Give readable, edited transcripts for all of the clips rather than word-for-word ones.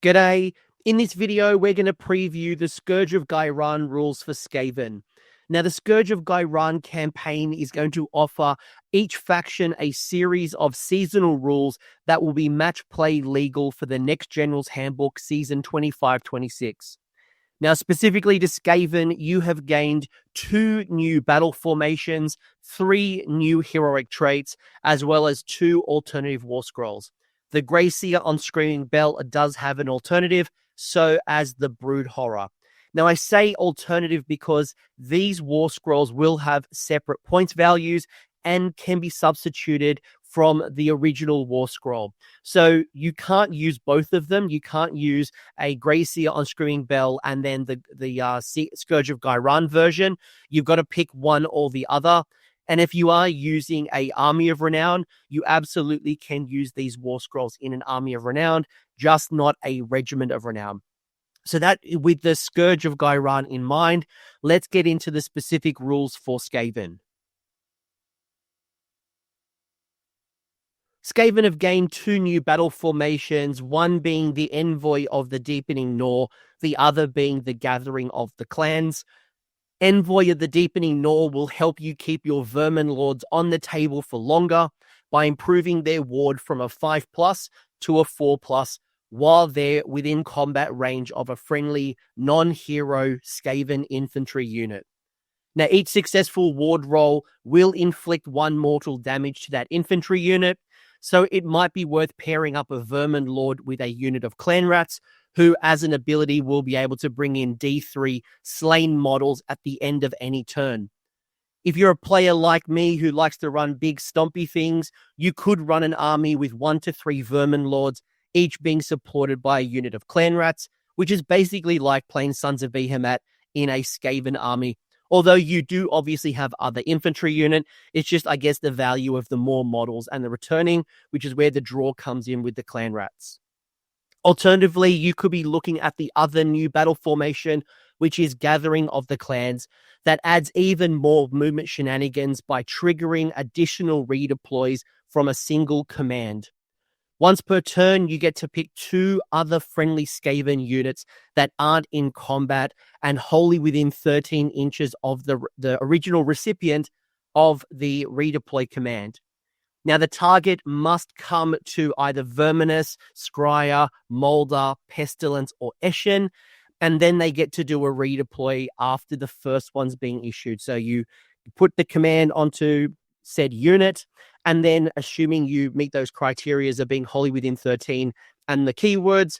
G'day. In this video, we're going to preview the Scourge of Ghyran rules for Skaven. Now, the Scourge of Ghyran campaign is going to offer each faction a series of seasonal rules that will be match play legal for the next General's Handbook Season 25-26. Now, specifically to Skaven, you have gained 2 new battle formations, 3 new heroic traits, as well as 2 alternative Warscrolls. The Garcia on Screaming Bell does have an alternative, so as the Brood Horror. Now, I say alternative because these Warscrolls will have separate points values and can be substituted from the original Warscroll. So you can't use both of them. You can't use a Garcia on Screaming Bell and then the Scourge of Ghyran version. You've got to pick one or the other. And if you are using a Army of Renown, you absolutely can use these Warscrolls in an Army of Renown, just not a Regiment of Renown. So that, with the Scourge of Ghyran in mind, let's get into the specific rules for Skaven. Skaven have gained 2 new battle formations, one being the Envoy of the Deepening Gnaw, the other being the Gathering of the Clans. Envoy of the Deepening Gnaw will help you keep your Vermin Lords on the table for longer by improving their ward from a 5+ to a 4+, while they're within combat range of a friendly, non-hero Skaven infantry unit. Now, each successful ward roll will inflict 1 mortal damage to that infantry unit, so it might be worth pairing up a Vermin Lord with a unit of Clan Rats, who as an ability will be able to bring in D3 slain models at the end of any turn. If you're a player like me who likes to run big stompy things, you could run an army with 1 to 3 Vermin Lords, each being supported by a unit of Clan Rats, which is basically like playing Sons of Behemat in a Skaven army. Although you do obviously have other infantry unit, it's just, I guess, the value of the more models and the returning, which is where the draw comes in with the Clan Rats. Alternatively, you could be looking at the other new battle formation, which is Gathering of the Clans, that adds even more movement shenanigans by triggering additional redeploys from a single command. Once per turn, you get to pick 2 other friendly Skaven units that aren't in combat and wholly within 13 inches of the original recipient of the redeploy command. Now, the target must come to either Verminous, Scryer, Molder, Pestilence, or Eshin, and then they get to do a redeploy after the first one's being issued. So you put the command onto said unit, and then assuming you meet those criteria of being wholly within 13 and the keywords,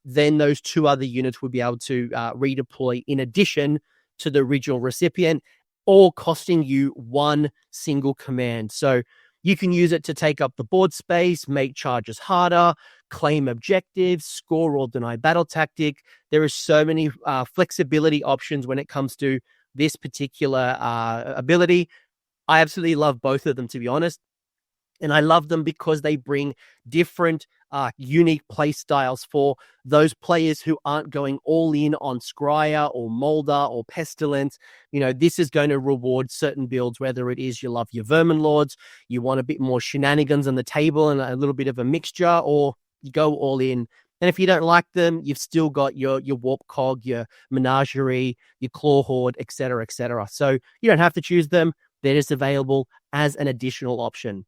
then those 2 other units would be able to redeploy in addition to the original recipient, all costing you 1 single command. So you can use it to take up the board space, make charges harder, claim objectives, score or deny battle tactic. There are so many flexibility options when it comes to this particular ability. I absolutely love both of them, to be honest. And I love them because they bring different unique play styles for those players who aren't going all in on Scryer or Molder or Pestilence. You know, this is going to reward certain builds, whether it is you love your Vermin Lords, you want a bit more shenanigans on the table and a little bit of a mixture, or you go all in. And if you don't like them, you've still got your Warp Cog, your Menagerie, your Claw Horde, etc., etc. So you don't have to choose them. They're just available as an additional option.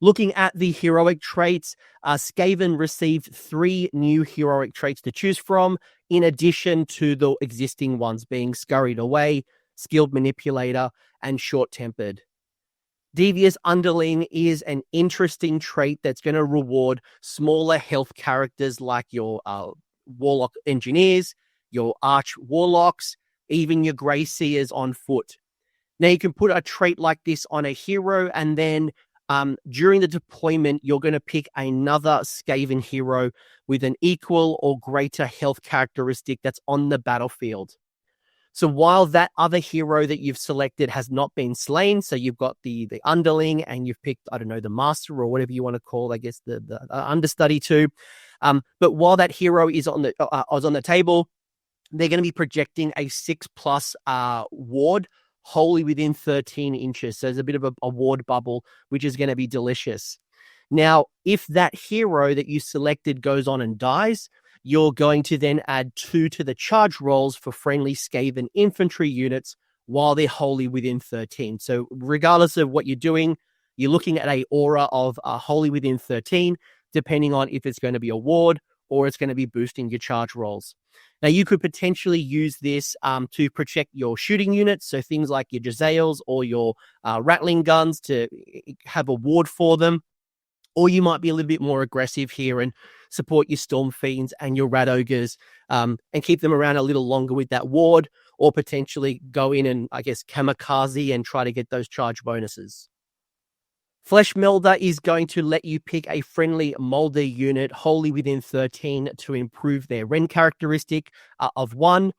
Looking at the heroic traits, Skaven received 3 new heroic traits to choose from, in addition to the existing ones being Scurried Away, Skilled Manipulator, and Short-Tempered. Devious Underling is an interesting trait that's going to reward smaller health characters like your Warlock Engineers, your Arch Warlocks, even your Grey Seers on foot. Now, you can put a trait like this on a hero, and then during the deployment, you're going to pick another Skaven hero with an equal or greater health characteristic that's on the battlefield. So while that other hero that you've selected has not been slain, so you've got the underling and you've picked, I don't know, the master or whatever you want to call, I guess, the understudy too. But while that hero is on the table, they're going to be projecting a 6+ ward wholly within 13 inches. So there's a bit of a ward bubble, which is going to be delicious. Now, if that hero that you selected goes on and dies, you're going to then add 2 to the charge rolls for friendly Skaven infantry units while they're wholly within 13. So regardless of what you're doing, you're looking at a aura of wholly within 13, depending on if it's going to be a ward or it's going to be boosting your charge rolls. Now, you could potentially use this to protect your shooting units, so things like your Jezzails or your rattling guns to have a ward for them. Or you might be a little bit more aggressive here and support your Storm Fiends and your Rat Ogres and keep them around a little longer with that ward, or potentially go in and, I guess, kamikaze and try to get those charge bonuses. Flesh Melder is going to let you pick a friendly Molder unit wholly within 13 to improve their Rend characteristic of 1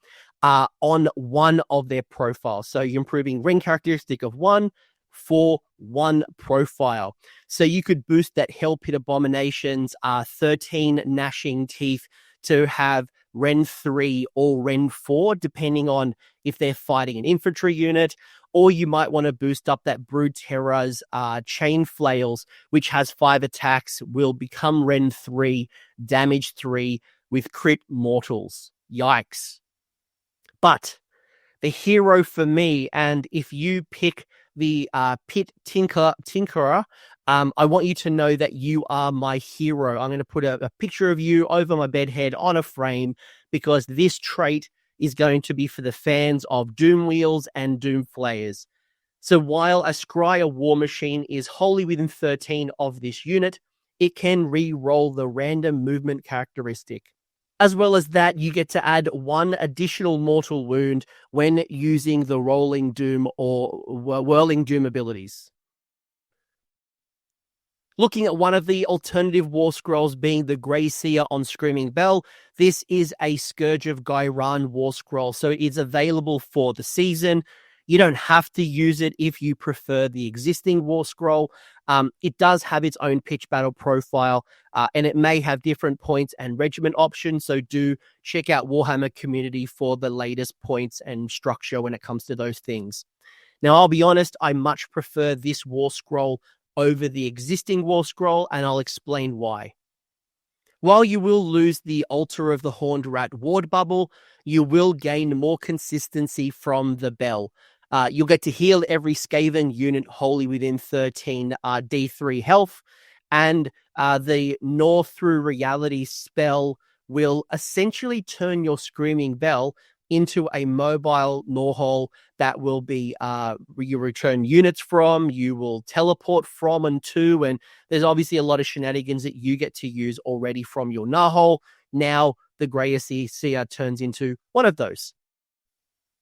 on one of their profiles. So you're improving Rend characteristic of 1 for 1 profile. So you could boost that Hell Pit Abomination's 13 Gnashing Teeth to have Rend 3 or Rend 4, depending on if they're fighting an infantry unit. Or you might want to boost up that Brood Terror's Chain Flails, which has 5 attacks, will become Rend 3, damage 3 with crit mortals. Yikes. But the hero for me, and if you pick the Pit Tinkerer, I want you to know that you are my hero. I'm going to put a picture of you over my bedhead on a frame, because this trait is going to be for the fans of Doom Wheels and Doom Flayers. So while a Scryer War Machine is wholly within 13 of this unit, it can re-roll the random movement characteristic. As well as that, you get to add 1 additional mortal wound when using the Rolling Doom or Whirling Doom abilities. Looking at one of the alternative War Scrolls being the Grey Seer on Screaming Bell, this is a Scourge of Ghyran War Scroll, so it's available for the season. You don't have to use it if you prefer the existing War Scroll. It does have its own pitch battle profile, and it may have different points and regiment options, so do check out Warhammer Community for the latest points and structure when it comes to those things. Now, I'll be honest, I much prefer this War Scroll over the existing War Scroll, and I'll explain why. While you will lose the Altar of the Horned Rat ward bubble, you will gain more consistency from the bell. You'll get to heal every Skaven unit wholly within 13 D3 health, and the Gnaw Through Reality spell will essentially turn your Screaming Bell into a mobile Gnawhole that will be you return units from, you will teleport from and to, and there's obviously a lot of shenanigans that you get to use already from your Gnawhole. Now the Grey Seer turns into one of those.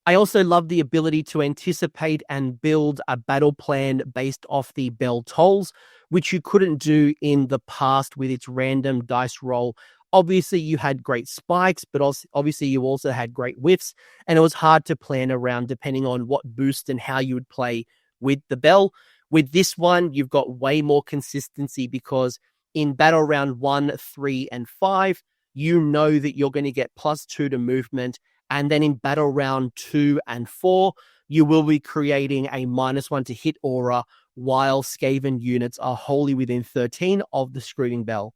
I also love the ability to anticipate and build a battle plan based off the bell tolls, which you couldn't do in the past with its random dice roll. Obviously, you had great spikes, but also, obviously you also had great whiffs, and it was hard to plan around depending on what boost and how you would play with the bell. With this one, you've got way more consistency, because in battle round 1, 3, and 5, you know that you're going to get +2 to movement, and then in battle round 2 and 4, you will be creating a -1 to hit aura while Skaven units are wholly within 13 of the Screaming Bell.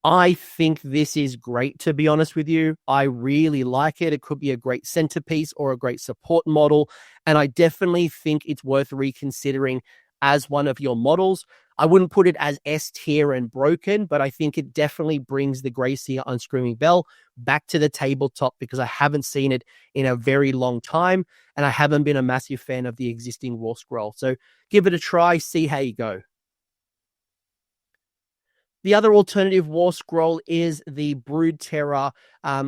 I think this is great, to be honest with you. I really like it. It could be a great centerpiece or a great support model, and I definitely think it's worth reconsidering as one of your models. I wouldn't put it as S tier and broken, but I think it definitely brings the Grey Seer on Screaming Bell back to the tabletop, because I haven't seen it in a very long time, and I haven't been a massive fan of the existing War Scroll. So give it a try, see how you go. The other alternative War Scroll is the Brood Terror,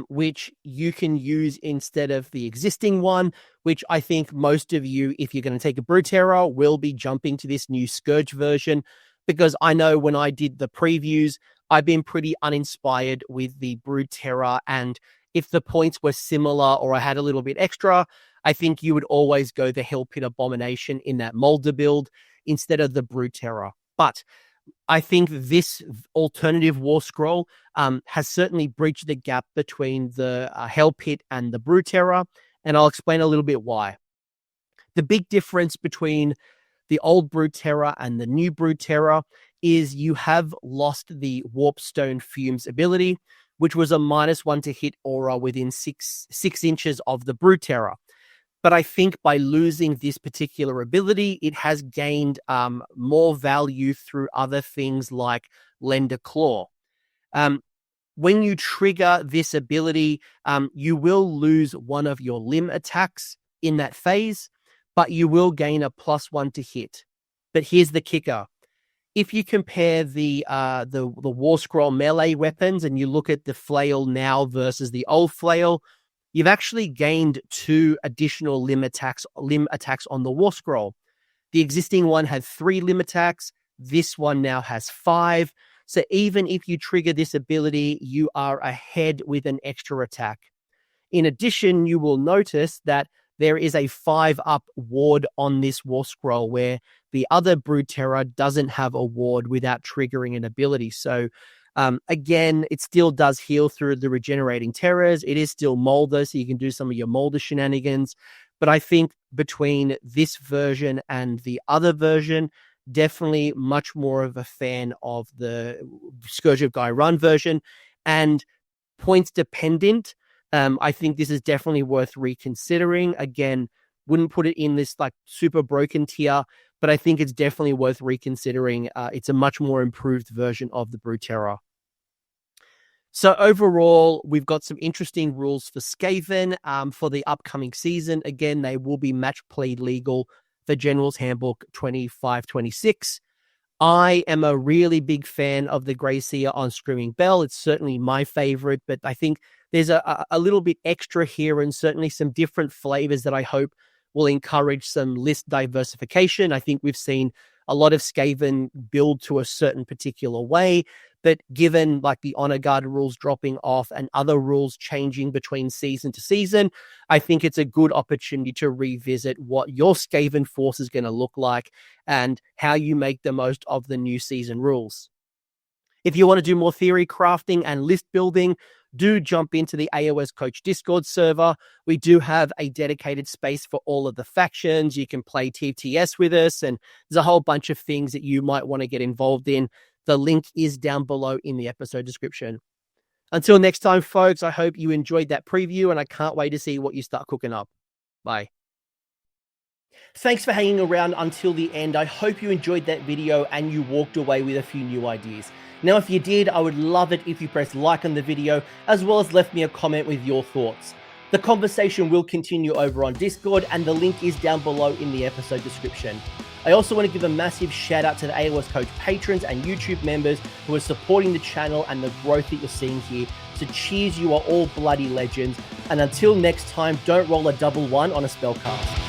which you can use instead of the existing one, which I think most of you, if you're going to take a Brood Terror, will be jumping to this new Scourge version, because I know when I did the previews, I've been pretty uninspired with the Brood Terror, and if the points were similar or I had a little bit extra, I think you would always go the Hell Pit Abomination in that Molder build instead of the Brood Terror. But I think this alternative War Scroll has certainly bridged the gap between the Hell Pit and the Brood Terror, and I'll explain a little bit why. The big difference between the old Brood Terror and the new Brood Terror is you have lost the Warpstone Fumes ability, which was a -1 to hit aura within 6 inches of the Brood Terror. But I think by losing this particular ability, it has gained more value through other things like Lender Claw. When you trigger this ability, you will lose one of your limb attacks in that phase, but you will gain a +1 to hit. But here's the kicker. If you compare the Warscroll melee weapons and you look at the flail now versus the old flail, you've actually gained 2 additional limb attacks on the Warscroll. The existing one had 3 limb attacks. This one now has 5. So even if you trigger this ability, you are ahead with an extra attack. In addition, you will notice that there is a 5-up ward on this Warscroll where the other Brood Terror doesn't have a ward without triggering an ability. So again, it still does heal through the regenerating terrors. It is still Molder, so you can do some of your Molder shenanigans. But I think between this version and the other version, definitely much more of a fan of the Scourge of Ghyran version. And points dependent, I think this is definitely worth reconsidering. Again, wouldn't put it in this like super broken tier, but I think it's definitely worth reconsidering. It's a much more improved version of the Brood Terror. So overall, we've got some interesting rules for Skaven for the upcoming season. Again, they will be match play legal for General's Handbook 25-26. I am a really big fan of the Garcia on Screaming Bell. It's certainly my favorite, but I think there's a little bit extra here and certainly some different flavors that I hope will encourage some list diversification. I think we've seen a lot of Skaven build to a certain particular way, but given like the Honor Guard rules dropping off and other rules changing between season to season, I think it's a good opportunity to revisit what your Skaven force is going to look like and how you make the most of the new season rules. If you want to do more theory crafting and list building, do jump into the AOS Coach Discord server. We do have a dedicated space for all of the factions. You can play TTS with us, and there's a whole bunch of things that you might want to get involved in. The link is down below in the episode description. Until next time, folks, I hope you enjoyed that preview, and I can't wait to see what you start cooking up. Bye. Thanks for hanging around until the end. I hope you enjoyed that video and you walked away with a few new ideas. Now, if you did, I would love it if you pressed like on the video, as well as left me a comment with your thoughts. The conversation will continue over on Discord, and the link is down below in the episode description. I also want to give a massive shout out to the AOS Coach patrons and YouTube members who are supporting the channel and the growth that you're seeing here. So cheers, you are all bloody legends. And until next time, don't roll a double one on a spellcast.